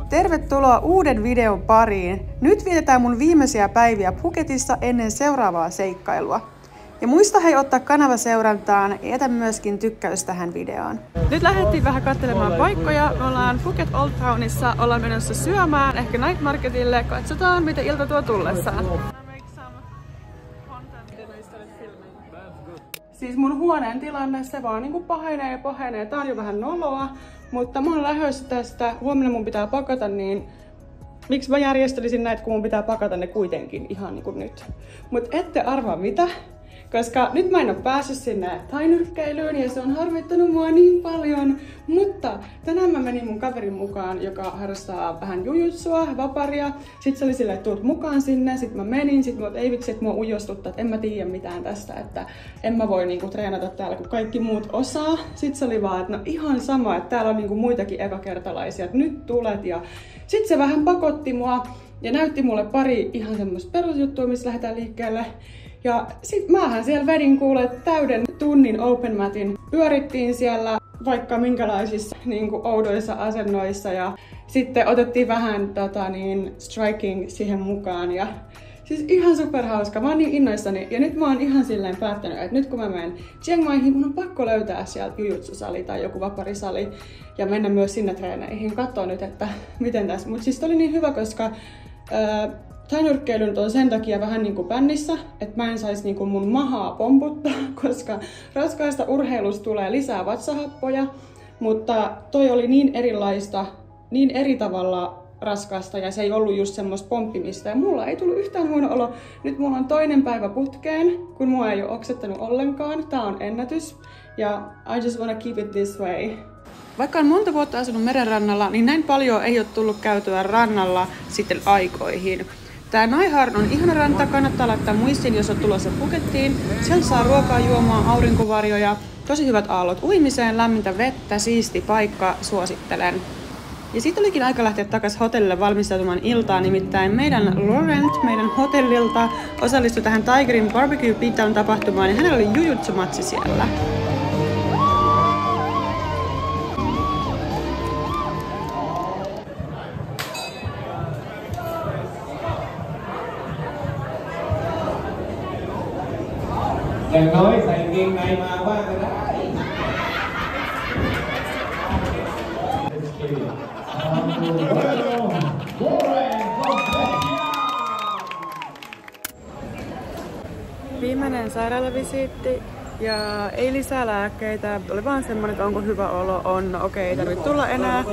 Tervetuloa uuden videon pariin. Nyt vietetään mun viimeisiä päiviä Phuketissa ennen seuraavaa seikkailua. Ja muista hei ottaa kanava seurantaan ja jätä myöskin tykkäys tähän videoon. Nyt lähdettiin vähän katselemaan paikkoja. Me ollaan Phuket Old Townissa, ollaan menossa syömään, ehkä night marketille. Katsotaan mitä ilta tuo tullessaan. Siis mun huoneen tilanne, se vaan niinku pahenee ja pahenee. Tää on jo vähän noloa, mutta mä oon lähdössä tästä. Huomenna mun pitää pakata, niin miksi mä järjestelisin näitä, kun mun pitää pakata ne kuitenkin ihan niinku nyt. Mut ette arvaa mitä, koska nyt mä en oo päässyt sinne tainyrkkeilyyn ja se on harmittanut mua niin paljon. Mutta tänään mä menin mun kaverin mukaan, joka harrastaa vähän jujutsua, vaparia. Sitten se oli silleen, että tuut mukaan sinne. Sitten mä menin, ei vitsi, että mua ujostuttaa, että en mä tiedä mitään tästä, että en mä voi niinku treenata täällä, kun kaikki muut osaa. Sitten se oli vaan, että no ihan sama, että täällä on niinku muitakin ekakertalaisia, että nyt tulet. Ja sitten se vähän pakotti mua ja näytti mulle pari ihan semmoista perusjuttua, missä lähdetään liikkeelle. Ja sit mähän siellä vedin kuule täyden tunnin open matin. Pyörittiin siellä vaikka minkälaisissa niinku oudoissa asennoissa ja sitten otettiin vähän striking siihen mukaan. Ja siis ihan superhauska. Mä oon niin innoissani ja nyt mä oon ihan silleen päättänyt, että nyt kun mä menen Chiang Maihin, mun on pakko löytää sieltä jujutsusali tai joku vaparisali ja mennä myös sinne treeneihin. Katsoo nyt, että miten tässä. Mut siis oli niin hyvä, koska tainyrkkeily nyt on sen takia vähän niinku bännissä, että mä en sais niinku mun mahaa pomputtaa, koska raskaasta urheilusta tulee lisää vatsahappoja, mutta toi oli niin erilaista, niin eri tavalla raskasta ja se ei ollut just semmoista pomppimista ja mulla ei tullut yhtään huono olo. Nyt mulla on toinen päivä putkeen, kun mua ei ole oksettanut ollenkaan. Tää on ennätys ja I just wanna keep it this way. Vaikka on monta vuotta asunut merenrannalla, niin näin paljon ei ole tullut käytyä rannalla sitten aikoihin. Tää Nai Harn on ihana ranta, kannattaa laittaa muistiin, jos on tulossa Phukettiin. Sieltä saa ruokaa, juomaa, aurinkovarjoja, tosi hyvät aallot uimiseen, lämmintä vettä, siisti paikka, suosittelen. Ja sitten olikin aika lähteä takaisin hotellille valmistautumaan iltaan, nimittäin meidän Laurent, meidän hotellilta, osallistui tähän Tigerin Barbecue Beatdown tapahtumaan ja hänellä oli jujutsu-matsi siellä.อย่างน้อยใส่กางเกงในมาบ้างก็ได้ Viimeinen sairaalavisiitti ja ei lisää lääkkeitä, oli vaan semmonen, että onko hyvä olo, on, okei, ei tarvitse tulla enää.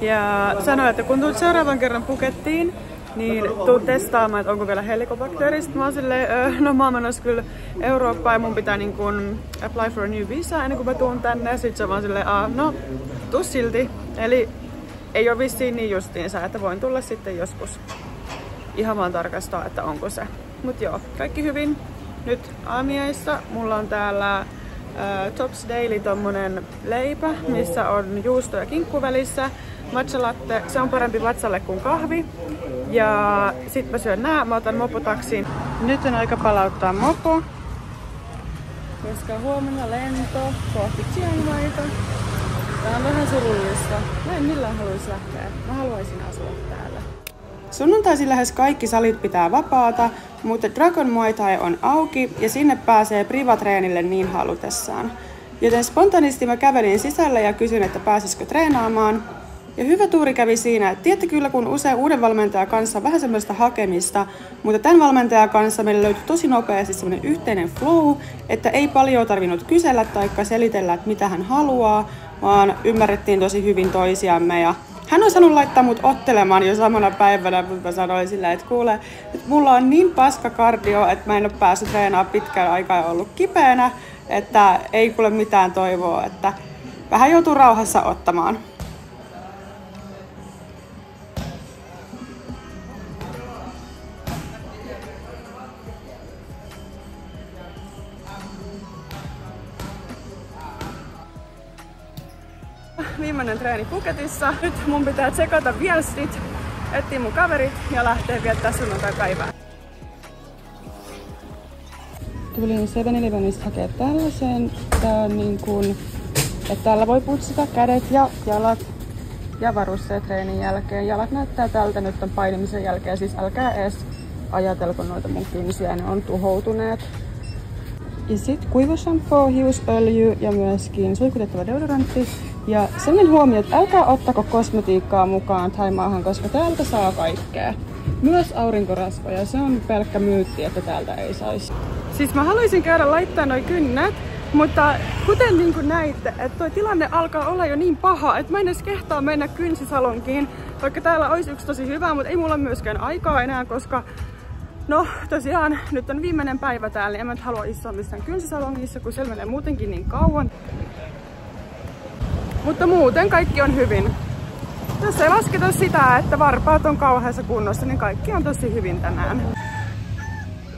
Ja sanoi, että kun tulet seuraavan kerran Phukettiin, niin tuu testaamaan, että onko vielä helikobakteerista. Mä oon silleen, no mä oon menossa kyllä Eurooppaan ja mun pitää niin kun apply for a new visa ennen kuin mä tuun tänne. Sitten se on vaan silleen, no tuu silti. Eli ei oo vissiin niin justiinsa, että voin tulla sitten joskus ihan vaan tarkastaa, että onko se. Mut joo, kaikki hyvin. Nyt aamiaissa mulla on täällä Tops Daily tommonen leipä, missä on juusto ja kinkku välissä. Matcha latte, se on parempi vatsalle kuin kahvi. Ja sit mä syön nää, mä otan mopotaksiin. Nyt on aika palauttaa mopo, koska huomenna lento kohti Chiang Maita. Tää on vähän surullista. Mä en millään haluaisi lähteä. Mä haluaisin asua täällä. Sunnuntaisin lähes kaikki salit pitää vapaata, mutta Dragon Muay Thai on auki ja sinne pääsee privatreenille niin halutessaan. Joten spontaanisti mä kävelin sisälle ja kysyin, että pääsisikö treenaamaan. Ja hyvä tuuri kävi siinä, että tiedätte kyllä kun usein uuden valmentajan kanssa on vähän semmoista hakemista, mutta tämän valmentajan kanssa meillä löytyi tosi nopeasti semmoinen yhteinen flow, että ei paljon tarvinnut kysellä tai selitellä, että mitä hän haluaa, vaan ymmärrettiin tosi hyvin toisiamme. Ja hän on saanut laittaa mut ottelemaan jo samana päivänä, mutta mä sanoin sillä, että kuule, että mulla on niin paska kardio, että mä en ole päässyt treenaamaan pitkään aikaa ja ollut kipeänä, että ei kuule mitään toivoa, että vähän joutuu rauhassa ottamaan. Viimeinen treeni Phuketissa. Nyt mun pitää tsekata viestit, etsiä mun kaverit ja lähteä viettää sunnuntai-päivää. Tulin 7-Elevenistä hakea tällaisen. Tää on niin kuin, että täällä voi putsata kädet ja jalat. ja varusteet treenin jälkeen. Jalat näyttää tältä nyt on painimisen jälkeen, siis älkää edes ajatelko noita mun kynsiä, ne on tuhoutuneet. Ja sit kuivushampoo, hiusöljy ja myöskin suihkutettava deodorantti. Ja sellainen huomio, että älkää ottako kosmetiikkaa mukaan Thaimaahan, koska täältä saa kaikkea. Myös aurinkorasvoja, se on pelkkä myytti, että täältä ei saisi. Siis mä haluaisin käydä laittaa noi kynnet, mutta kuten niin kuin näitte, että toi tilanne alkaa olla jo niin paha, että mä en edes kehtaa mennä kynsisalonkiin, vaikka täällä olisi yksi tosi hyvä, mutta ei mulla myöskään aikaa enää, koska no tosiaan nyt on viimeinen päivä täällä, niin en mä nyt halua istua missään kynsisalongissa, kun siellä menee muutenkin niin kauan. Mutta muuten kaikki on hyvin. Jos ei lasketa sitä, että varpaat on kauheassa kunnossa, niin kaikki on tosi hyvin tänään.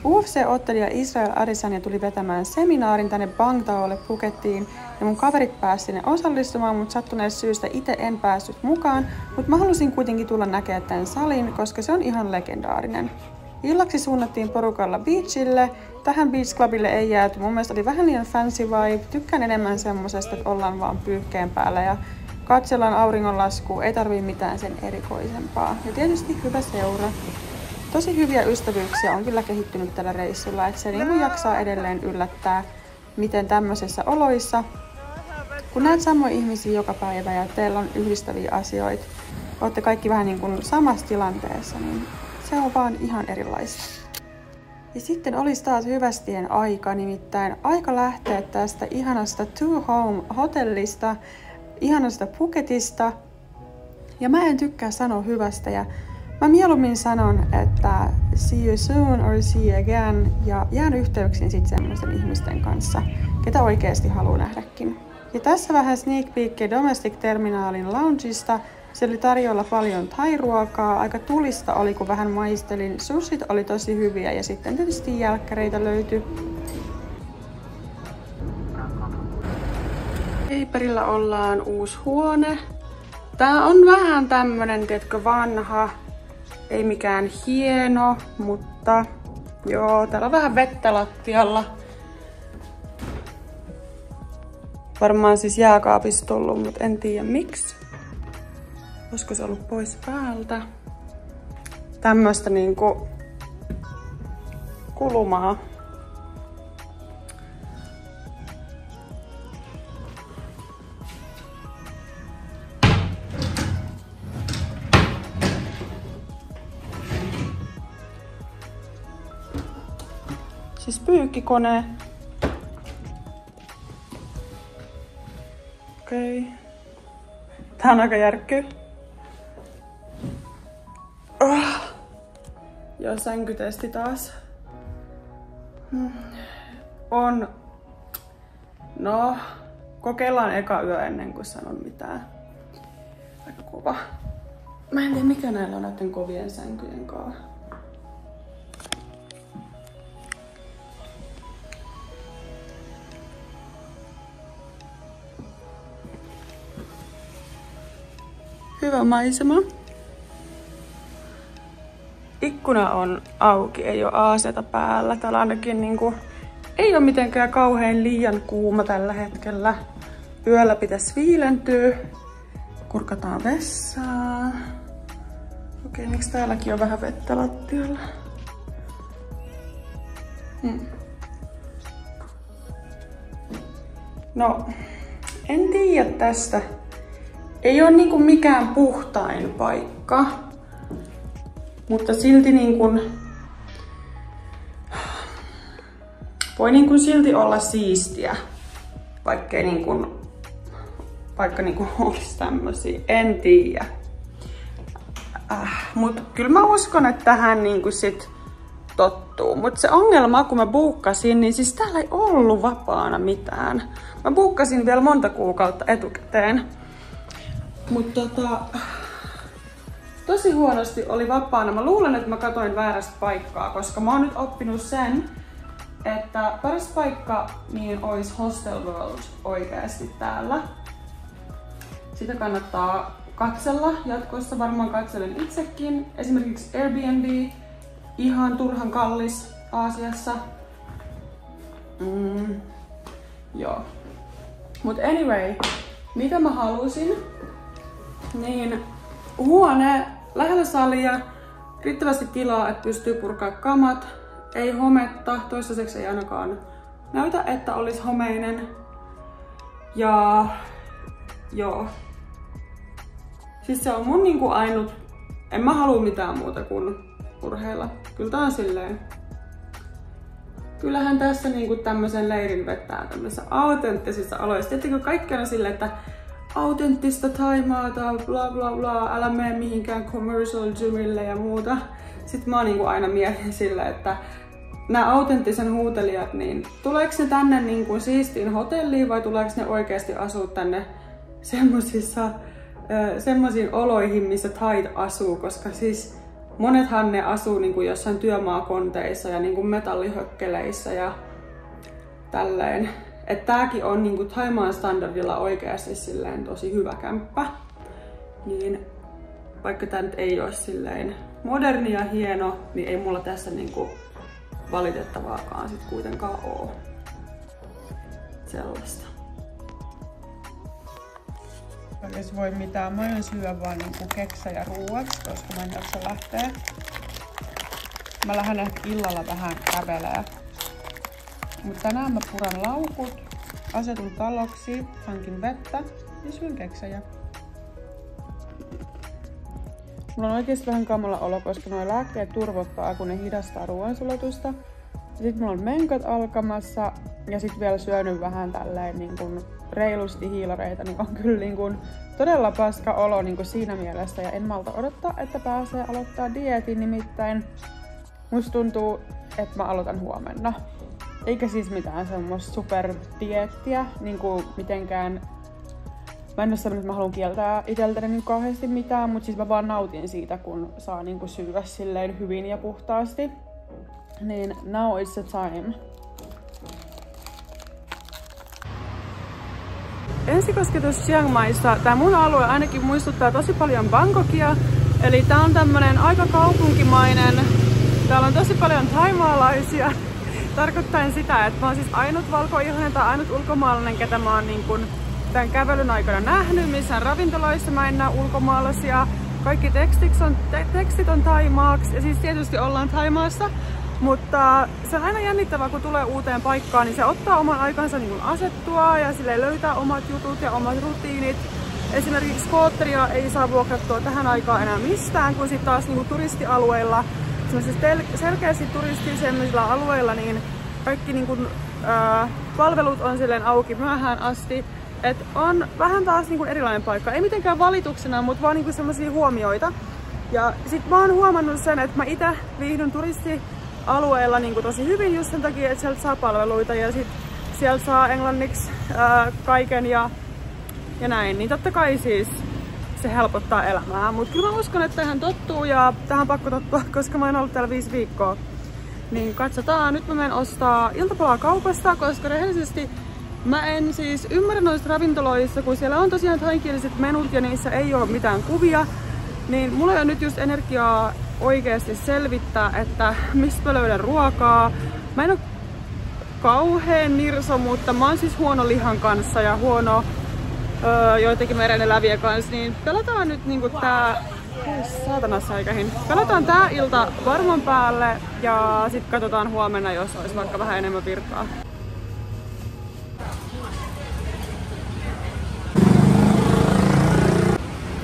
UFC-ottelija Israel Adesanya tuli vetämään seminaarin tänne Bangtaolle Phukettiin ja mun kaverit pääsi sinne osallistumaan, mutta sattuneesta syystä itse en päässyt mukaan, mutta mä halusin kuitenkin tulla näkemään tämän salin, koska se on ihan legendaarinen. Illaksi suunnattiin porukalla beachille. Tähän beach clubille ei jääty. Mun mielestä oli vähän liian fancy vibe. Tykkään enemmän semmosesta, että ollaan vaan pyyhkeen päällä ja katsellaan auringonlaskua. Ei tarvii mitään sen erikoisempaa. Ja tietysti hyvä seura. Tosi hyviä ystävyyksiä on kyllä kehittynyt tällä reissulla, että se niin jaksaa edelleen yllättää, miten tämmöisissä oloissa, kun näet samoja ihmisiä joka päivä ja teillä on yhdistäviä asioita, olette kaikki vähän niin kuin samassa tilanteessa, niin se on vaan ihan erilaista. Ja sitten olisi taas hyvästien aika, nimittäin aika lähteä tästä ihanasta To Home hotellista, ihanasta Phuketista. Ja mä en tykkää sanoa hyvästä ja mä mieluummin sanon, että see you soon or see you again ja jään yhteyksiin sitten semmoisten ihmisten kanssa, ketä oikeasti haluaa nähdäkin. Ja tässä vähän sneak peekkiä Domestic Terminalin loungeista. Se oli tarjolla paljon thai-ruokaa, aika tulista oli kun vähän maistelin. Sushit oli tosi hyviä ja sitten tietysti jälkkäreitä löytyi. Eiperillä ollaan uusi huone. Tää on vähän tämmönen, tiedätkö, vanha. Ei mikään hieno, mutta joo, täällä on vähän vettä lattialla. Varmaan siis jääkaapista tullut, mutta en tiedä miksi. Olisiko se ollut pois päältä? Tämmöstä niinku kulumaa. Siis pyykkikone. Okei. Tää on aika järkky. Ja sänkytesti taas. On. No, kokeillaan eka yö ennen kuin sanon mitään. Aika kova. Mä en tiedä mikä näillä on näiden kovien sänkyjen kanssa. Hyvä maisema. Ikkuna on auki, ei ole aaseta päällä. Täällä ainakin niinku, ei ole mitenkään kauhean liian kuuma tällä hetkellä. Yöllä pitäisi viilentyä. Kurkataan vessaa. Okei, miksi täälläkin on vähän vettä lattialla? No, en tiedä tästä. Ei ole niinku mikään puhtain paikka, mutta silti niinku, voi niinku silti olla siistiä, vaikka olisi tämmösiä, en tiedä. Mut kyllä mä uskon, että tähän niinku sit tottuu. Mut se ongelma, kun mä buukkasin, niin siis täällä ei ollut vapaana mitään. Mä buukkasin vielä monta kuukautta etukäteen. Mutta tosi huonosti oli vapaana. Mä luulen, että mä katoin väärästä paikkaa, koska mä oon nyt oppinut sen, että paras paikka niin olisi Hostel World oikeasti täällä. Sitä kannattaa katsella jatkossa, varmaan katselen itsekin. Esimerkiksi Airbnb, ihan turhan kallis Aasiassa. Joo. Mut anyway, mitä mä halusin? Niin huone lähellä salia, riittävästi tilaa, että pystyy purkaa kamat. Ei hometta, toistaiseksi ei ainakaan näytä, että olisi homeinen. Ja joo. Siis se on mun niinku ainut, en mä halua mitään muuta kuin urheilla. Kyllä tää on silleen. Kyllähän tässä niinku tämmösen leirin vettää tämmöisessä autenttisissa oloissa. Tietenkin kaikki on silleen, että autenttista Thaimaata, bla bla bla, älä mene mihinkään commercial gymille ja muuta. Sitten mä niinku aina mietin silleen, että nämä autenttisen huutelijat, niin tuleeko ne tänne niinku siistiin hotelliin vai tuleeko ne oikeasti asua tänne semmoisiin oloihin, missä thait asuu, koska siis monethan ne asuu niinku jossain työmaakonteissa ja niinku metallihökkeleissä ja tälleen. Että tääkin on niinku Thaimaan standardilla oikeasti silleen tosi hyvä kämppä. Niin vaikka tää nyt ei oo silleen moderni ja hieno, niin ei mulla tässä niinku valitettavaakaan sit kuitenkaan oo sellaista. Jos voi mitään, mä aion syödä vaan niinku keksä ja ruuat, koska mä en jaksa lähteä. Mä lähden ehkä illalla vähän kävelee. Mut tänään mä puran laukut, asetun taloksi, hankin vettä ja syön keksejä. Mulla on oikeesti vähän kamala olo, koska nuo lääkkeet turvottaa, kun ne hidastaa ruoansulatusta. Sitten mulla on menkat alkamassa ja sit vielä syönyt vähän tälleen niin kun reilusti hiilareita, niin on kyllä niin kun todella paska olo niin kun siinä mielessä. Ja en malta odottaa, että pääsee aloittaa dieetin, nimittäin musta tuntuu, että mä aloitan huomenna. Eikä siis mitään semmoista superdieettiä, niin kuin mitenkään. Mä en oo sanonut, että mä haluan kieltää itseltäni niin kauheasti mitään, mutta siis mä vaan nautin siitä, kun saa niinku syödä silleen hyvin ja puhtaasti. Niin now is the time. Ensikosketus Chiang Maissa. Tää mun alue ainakin muistuttaa tosi paljon Bangkokia. Eli tää on tämmönen aika kaupunkimainen. Täällä on tosi paljon thaimaalaisia. Tarkoittaen sitä, että mä oon siis ainut valkoihoinen tai ainut ulkomaalainen, ketä mä oon niin kun tämän kävelyn aikana nähnyt. Missään ravintoloissa mä en näe ulkomaalaisia. Kaikki tekstit on thaimaaksi ja siis tietysti ollaan Thaimaassa. Mutta se on aina jännittävää, kun tulee uuteen paikkaan, niin se ottaa oman aikansa niin asettua ja sille löytää omat jutut ja omat rutiinit. Esimerkiksi skootteria ei saa vuokrattua tähän aikaan enää mistään, kun sitten taas niin turistialueilla, selkeästi turistisemmilla alueilla, niin kaikki niin kuin, palvelut on silleen auki myöhään asti. Et on vähän taas niin kuin erilainen paikka, ei mitenkään valituksena, mutta vaan niin kuin sellaisia huomioita. Ja sit mä oon huomannut sen, että mä itse viihdyn turistialueella niin kuin tosi hyvin just sen takia, että sieltä saa palveluita ja sit sieltä saa englanniksi kaiken ja näin. Niin totta kai siis se helpottaa elämää, mutta kyllä mä uskon, että tähän tottuu ja tähän pakko tottua, koska mä oon ollut täällä 5 viikkoa. Niin katsotaan, nyt mä menen ostaa iltapalaa kaupasta, koska rehellisesti mä en siis ymmärrä noista ravintoloissa, kun siellä on tosiaan thaikieliset menut ja niissä ei ole mitään kuvia, niin mulla ei ole nyt just energiaa oikeasti selvittää, että mistä mä löydän ruokaa. Mä en oo kauheen nirso, mutta mä oon siis huono lihan kanssa ja huono joitakin mereneläviä kanssa, niin pelataan nyt niinku tää pelataan tää ilta varman päälle ja sit katsotaan huomenna, jos olisi vaikka vähän enemmän virtaa.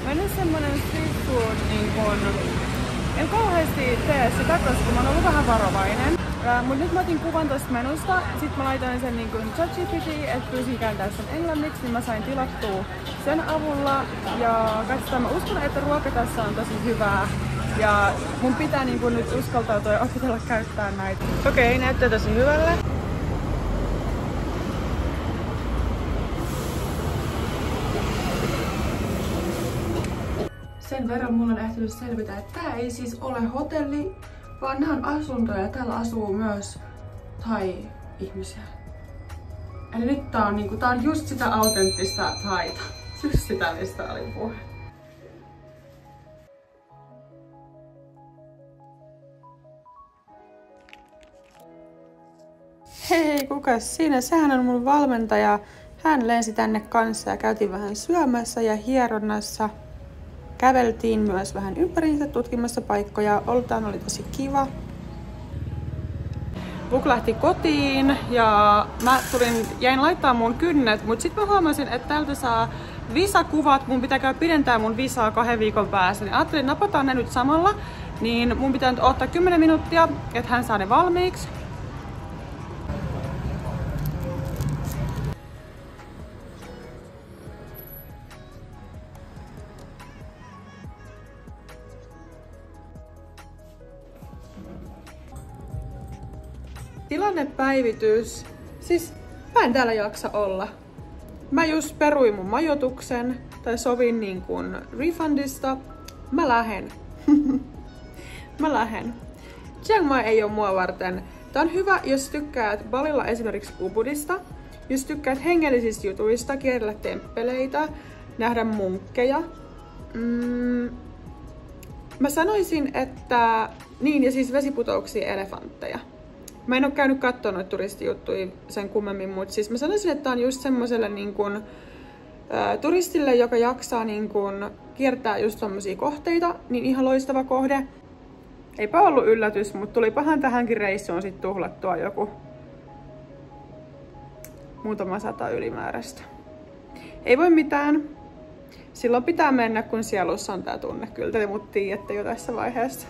Mä nyt semmonen street food niin kun en kauheasti tee sitä, koska mä oon ollut vähän varovainen. Mut nyt mä otin kuvan tosta menusta, sit mä laitoin sen niin ChatGPT:iin, että pyysin kääntää sen englanniksi, niin mä sain tilattua sen avulla. Ja katsotaan, mä uskon, että ruoka tässä on tosi hyvää. Ja mun pitää niin kun nyt uskaltautua ja opetella käyttää näitä. Okei, näyttää tosi hyvälle. Sen verran mulla on ehtinyt selvitä, että tää ei siis ole hotelli, vaan nämä on asuntoja ja täällä asuu myös thai-ihmisiä. Eli nyt tää on just sitä autenttista thaita. Just sitä, mistä oli puhe. Hei, kukas siinä? Sehän on mun valmentaja. Hän lensi tänne kanssa ja käytiin vähän syömässä ja hieronnassa. käveltiin myös vähän ympäriinsä tutkimassa paikkoja. Oltaan oli tosi kiva. Vuk lähti kotiin ja mä jäin laittaa mun kynnet, mutta sitten mä huomasin, että täältä saa visakuvat. Mun pitää käydä pidentää mun visaa 2 viikon päästä. Niin ajattelin, että napataan ne nyt samalla. Niin mun pitää nyt ottaa 10 minuuttia, että hän saa ne valmiiksi. Tilannepäivitys. Siis mä en täällä jaksa olla. Mä just peruin mun majoituksen tai sovin niin kuin refundista. Mä lähen. Mä lähen. Chiang Mai ei oo mua varten. Tää on hyvä, jos tykkäät Balilla esimerkiksi Ubudista, jos tykkäät hengellisistä jutuista, kierrellä temppeleitä, nähdä munkkeja. Mä sanoisin, että niin, ja siis vesiputouksia ja elefantteja. Mä en oo käynyt kattoo noita turistijuttuja sen kummemmin, mutta siis mä sanoisin, että tää on just semmoselle niin kun, turistille, joka jaksaa niin kun, kiertää just tommosia kohteita, niin ihan loistava kohde. Eipä ollut yllätys, mutta tulipahan tähänkin reissuun sit tuhlattua joku muutama 100 ylimääräistä. Ei voi mitään. Silloin pitää mennä, kun sielussa on tää tunne. Kyllä te mut tiedätte jo tässä vaiheessa.